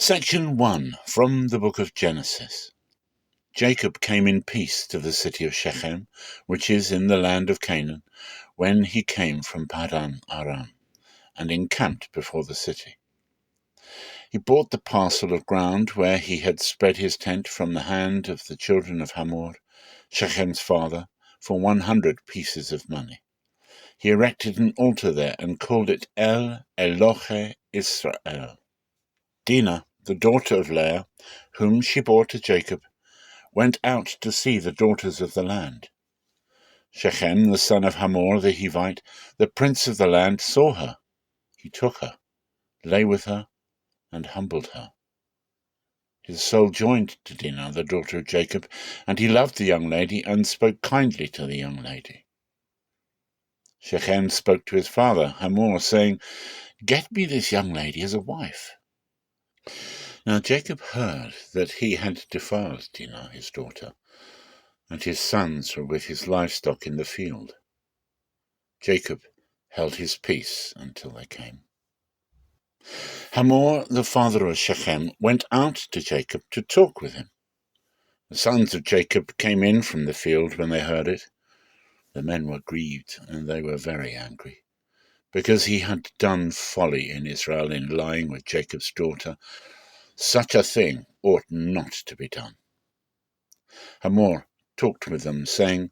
Section 1 from the book of Genesis. Jacob came in peace to the city of Shechem, which is in the land of Canaan, when he came from Padan Aram, and encamped before the city. He bought the parcel of ground where he had spread his tent from the hand of the children of Hamor, Shechem's father, for 100 pieces of money. He erected an altar there and called it El Elohe Israel. Dinah, the daughter of Leah, whom she bore to Jacob, went out to see the daughters of the land. Shechem, the son of Hamor the Hivite, the prince of the land, saw her. He took her, lay with her, and humbled her. His soul joined to Dinah, the daughter of Jacob, and he loved the young lady and spoke kindly to the young lady. Shechem spoke to his father, Hamor, saying, "Get me this young lady as a wife." Now Jacob heard that he had defiled Dinah, his daughter, and his sons were with his livestock in the field. Jacob held his peace until they came. Hamor, the father of Shechem, went out to Jacob to talk with him. The sons of Jacob came in from the field when they heard it. The men were grieved, and they were very angry, because he had done folly in Israel in lying with Jacob's daughter. Such a thing ought not to be done. Hamor talked with them, saying,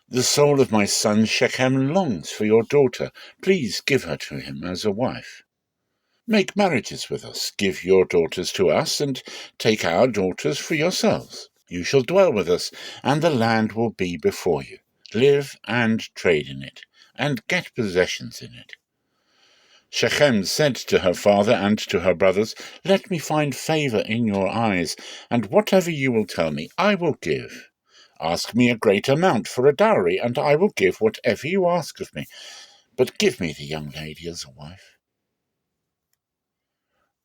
"The soul of my son Shechem longs for your daughter. Please give her to him as a wife. Make marriages with us, give your daughters to us, and take our daughters for yourselves. You shall dwell with us, and the land will be before you. Live and trade in it, and get possessions in it." Shechem said to her father and to her brothers, "Let me find favor in your eyes, and whatever you will tell me, I will give. Ask me a great amount for a dowry, and I will give whatever you ask of me. But give me the young lady as a wife."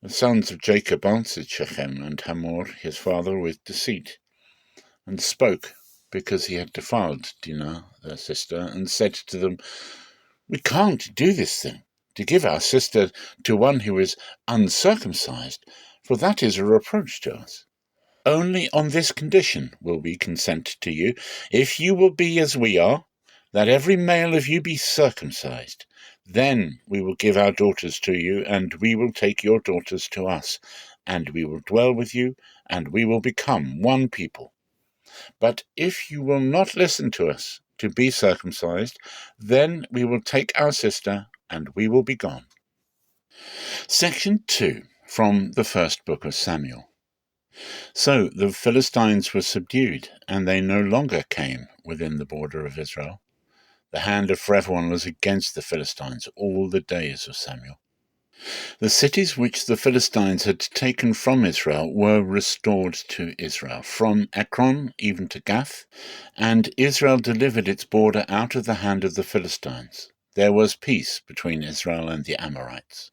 The sons of Jacob answered Shechem and Hamor, his father, with deceit, and spoke because he had defiled Dinah, their sister, and said to them, "We can't do this thing, to give our sister to one who is uncircumcised, for that is a reproach to us. Only on this condition will we consent to you, if you will be as we are, that every male of you be circumcised. Then we will give our daughters to you, and we will take your daughters to us, and we will dwell with you, and we will become one people. But if you will not listen to us to be circumcised, then we will take our sister, and we will be gone." Section 2 from the first book of Samuel. So the Philistines were subdued, and they no longer came within the border of Israel. The hand of everyone was against the Philistines all the days of Samuel. The cities which the Philistines had taken from Israel were restored to Israel, from Ekron even to Gath, and Israel delivered its border out of the hand of the Philistines. There was peace between Israel and the Amorites.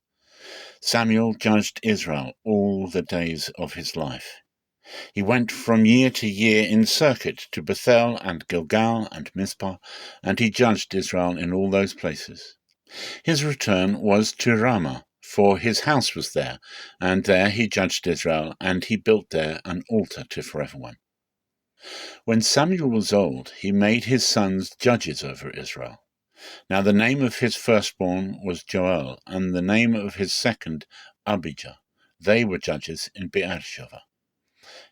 Samuel judged Israel all the days of his life. He went from year to year in circuit to Bethel and Gilgal and Mizpah, and he judged Israel in all those places. His return was to Ramah, for his house was there, and there he judged Israel, and he built there an altar to Forever One. When Samuel was old, he made his sons judges over Israel. Now the name of his firstborn was Joel, and the name of his second Abijah. They were judges in Beersheba.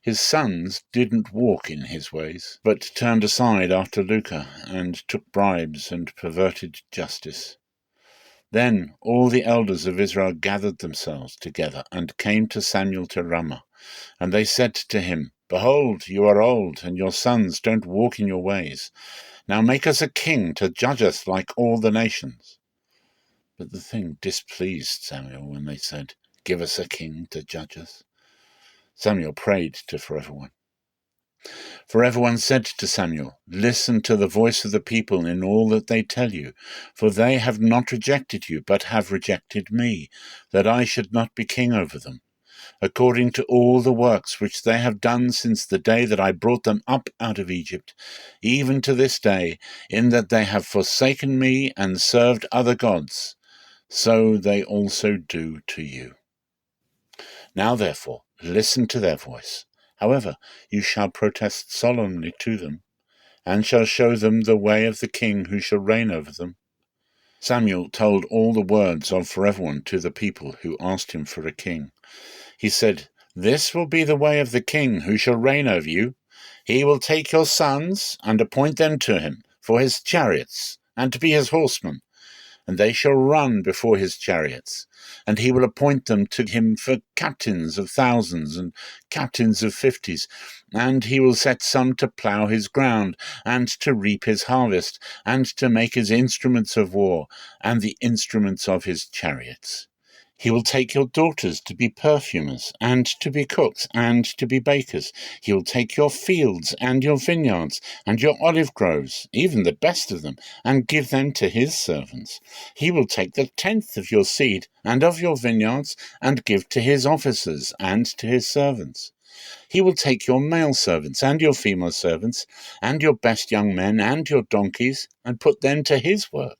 His sons didn't walk in his ways, but turned aside after lucre, and took bribes, and perverted justice. Then all the elders of Israel gathered themselves together, and came to Samuel to Ramah. And they said to him, "Behold, you are old, and your sons don't walk in your ways. Now make us a king to judge us like all the nations." But the thing displeased Samuel when they said, "Give us a king to judge us." Samuel prayed to Forever One. Forever One said to Samuel, "Listen to the voice of the people in all that they tell you, for they have not rejected you, but have rejected me, that I should not be king over them, according to all the works which they have done since the day that I brought them up out of Egypt, even to this day, in that they have forsaken me and served other gods. So they also do to you." Now therefore, listen to their voice. However, you shall protest solemnly to them, and shall show them the way of the king who shall reign over them. Samuel told all the words of Forever One to the people who asked him for a king. He said, "This will be the way of the king who shall reign over you. He will take your sons and appoint them to him for his chariots and to be his horsemen, and they shall run before his chariots. And he will appoint them to him for captains of thousands and captains of 50s. And he will set some to plough his ground, and to reap his harvest, and to make his instruments of war, and the instruments of his chariots. He will take your daughters to be perfumers, and to be cooks, and to be bakers. He will take your fields, and your vineyards, and your olive groves, even the best of them, and give them to his servants. He will take the 10th of your seed, and of your vineyards, and give to his officers, and to his servants. He will take your male servants, and your female servants, and your best young men, and your donkeys, and put them to his work.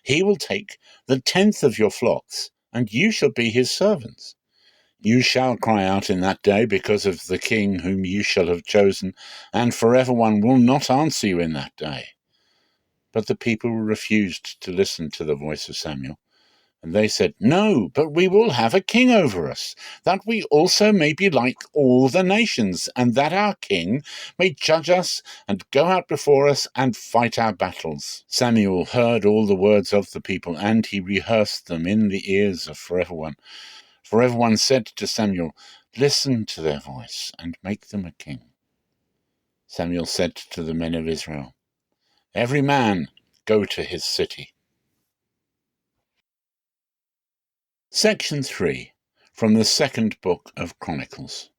He will take the 10th of your flocks, and you shall be his servants. You shall cry out in that day because of the king whom you shall have chosen, and Forever One will not answer you in that day." But the people refused to listen to the voice of Samuel, and they said, "No, but we will have a king over us, that we also may be like all the nations, and that our king may judge us and go out before us and fight our battles." Samuel heard all the words of the people, and he rehearsed them in the ears of Forever One. Forever One said to Samuel, "Listen to their voice and make them a king." Samuel said to the men of Israel, "Every man go to his city." Section 3, from the second book of Chronicles.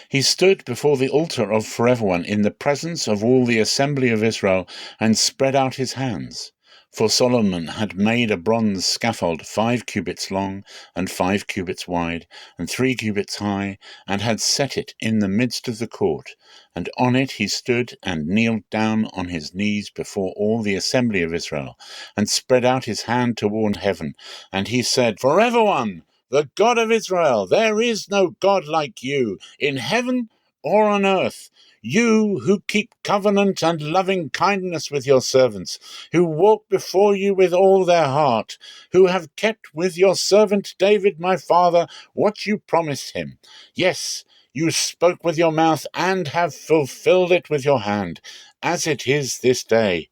He stood before the altar of Forever One in the presence of all the assembly of Israel, and spread out his hands. For Solomon had made a bronze scaffold 5 cubits long, and 5 cubits wide, and 3 cubits high, and had set it in the midst of the court. And on it he stood and kneeled down on his knees before all the assembly of Israel, and spread out his hand toward heaven. And he said, "Forever One, the God of Israel, there is no God like you, in heaven or on earth. You who keep covenant and loving kindness with your servants, who walk before you with all their heart, who have kept with your servant David my father what you promised him. Yes, you spoke with your mouth and have fulfilled it with your hand, as it is this day.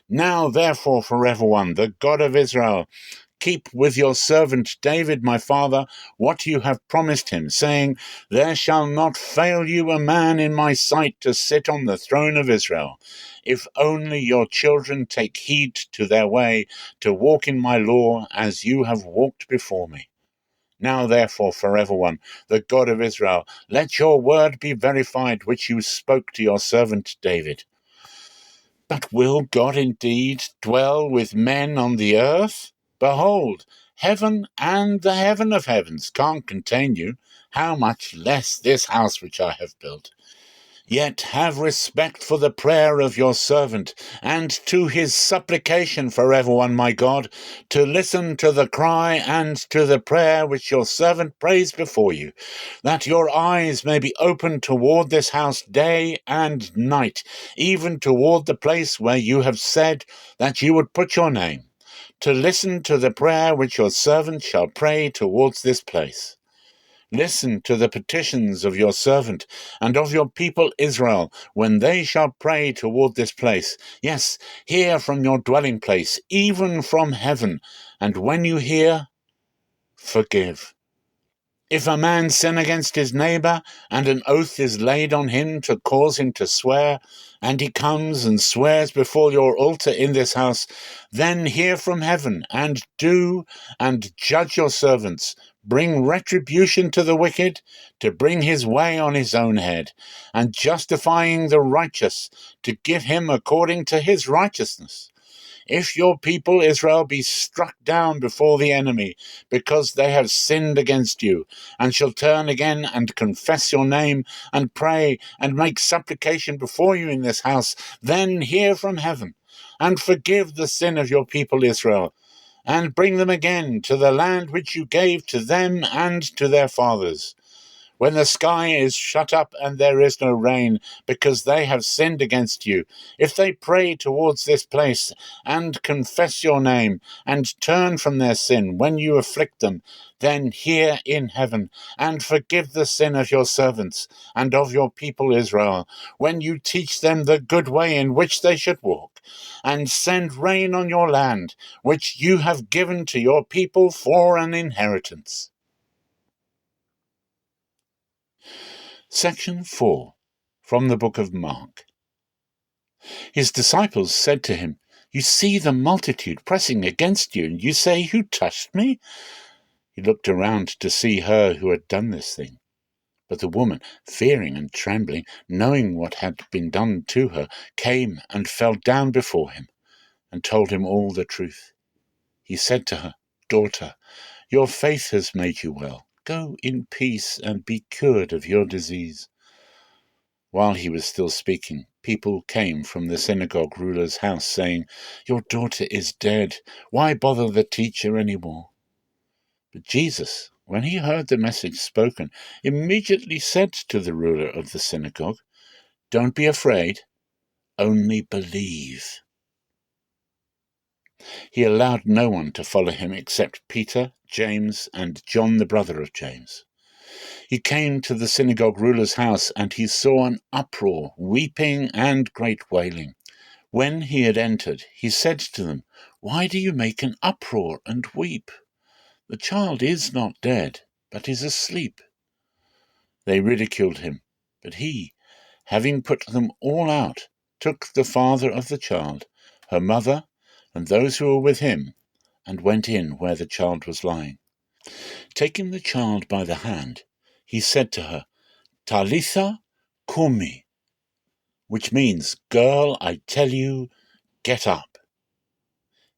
Now therefore, Forever One, the God of Israel, keep with your servant David my father what you have promised him, saying, There shall not fail you a man in my sight to sit on the throne of Israel, if only your children take heed to their way, to walk in my law as you have walked before me. Now therefore, Forever One, the God of Israel, let your word be verified which you spoke to your servant David. But will God indeed dwell with men on the earth? Behold, heaven and the heaven of heavens can't contain you, how much less this house which I have built? Yet have respect for the prayer of your servant, and to his supplication, Forever One, my God, to listen to the cry and to the prayer which your servant prays before you, that your eyes may be open toward this house day and night, even toward the place where you have said that you would put your name, to listen to the prayer which your servant shall pray towards this place. Listen to the petitions of your servant and of your people Israel, when they shall pray toward this place. Yes, hear from your dwelling place, even from heaven, and when you hear, forgive. If a man sin against his neighbor, and an oath is laid on him to cause him to swear, and he comes and swears before your altar in this house, then hear from heaven, and do, and judge your servants. Bring retribution to the wicked, to bring his way on his own head, and justifying the righteous, to give him according to his righteousness. If your people Israel be struck down before the enemy, because they have sinned against you, and shall turn again and confess your name, and pray, and make supplication before you in this house, then hear from heaven, and forgive the sin of your people Israel, and bring them again to the land which you gave to them and to their fathers. When the sky is shut up and there is no rain, because they have sinned against you, if they pray towards this place and confess your name and turn from their sin when you afflict them, then hear in heaven and forgive the sin of your servants and of your people Israel, when you teach them the good way in which they should walk, and send rain on your land, which you have given to your people for an inheritance. Section 4, from the book of Mark. His disciples said to him, "You see the multitude pressing against you, and you say, 'Who touched me?'" He looked around to see her who had done this thing. But the woman, fearing and trembling, knowing what had been done to her, came and fell down before him, and told him all the truth. He said to her, "Daughter, your faith has made you well. Go in peace and be cured of your disease." While he was still speaking, people came from the synagogue ruler's house, saying, "Your daughter is dead. Why bother the teacher any more?" But Jesus, when he heard the message spoken, immediately said to the ruler of the synagogue, "Don't be afraid, only believe." He allowed no one to follow him except Peter, James, and John, the brother of James. He came to the synagogue ruler's house, and he saw an uproar, weeping and great wailing. When he had entered, he said to them, "Why do you make an uproar and weep? The child is not dead, but is asleep." They ridiculed him, but he, having put them all out, took the father of the child, her mother, and those who were with him, and went in where the child was lying. Taking the child by the hand, he said to her, "Talitha kumi," which means, "Girl, I tell you, get up."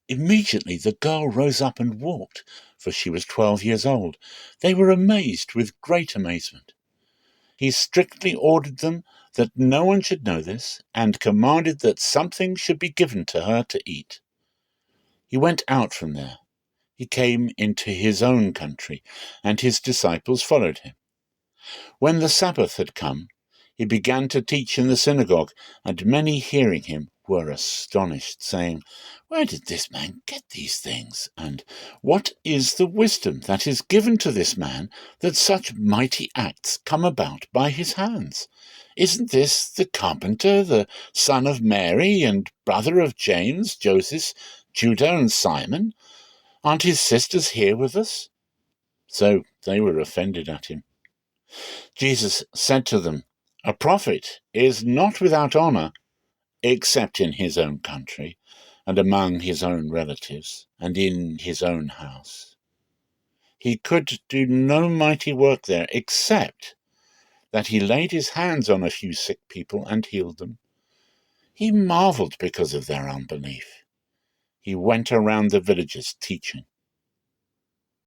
Immediately the girl rose up and walked, for she was 12 years old. They were amazed with great amazement. He strictly ordered them that no one should know this, and commanded that something should be given to her to eat. He went out from there. He came into his own country, and his disciples followed him. When the Sabbath had come, he began to teach in the synagogue, and many hearing him were astonished, saying, "Where did this man get these things? And what is the wisdom that is given to this man, that such mighty acts come about by his hands? Isn't this the carpenter, the son of Mary, and brother of James, Joseph, Judah, and Simon? Aren't his sisters here with us?" So they were offended at him. Jesus said to them, "A prophet is not without honor, except in his own country, and among his own relatives, and in his own house." He could do no mighty work there, except that he laid his hands on a few sick people and healed them. He marveled because of their unbelief. He went around the villages teaching.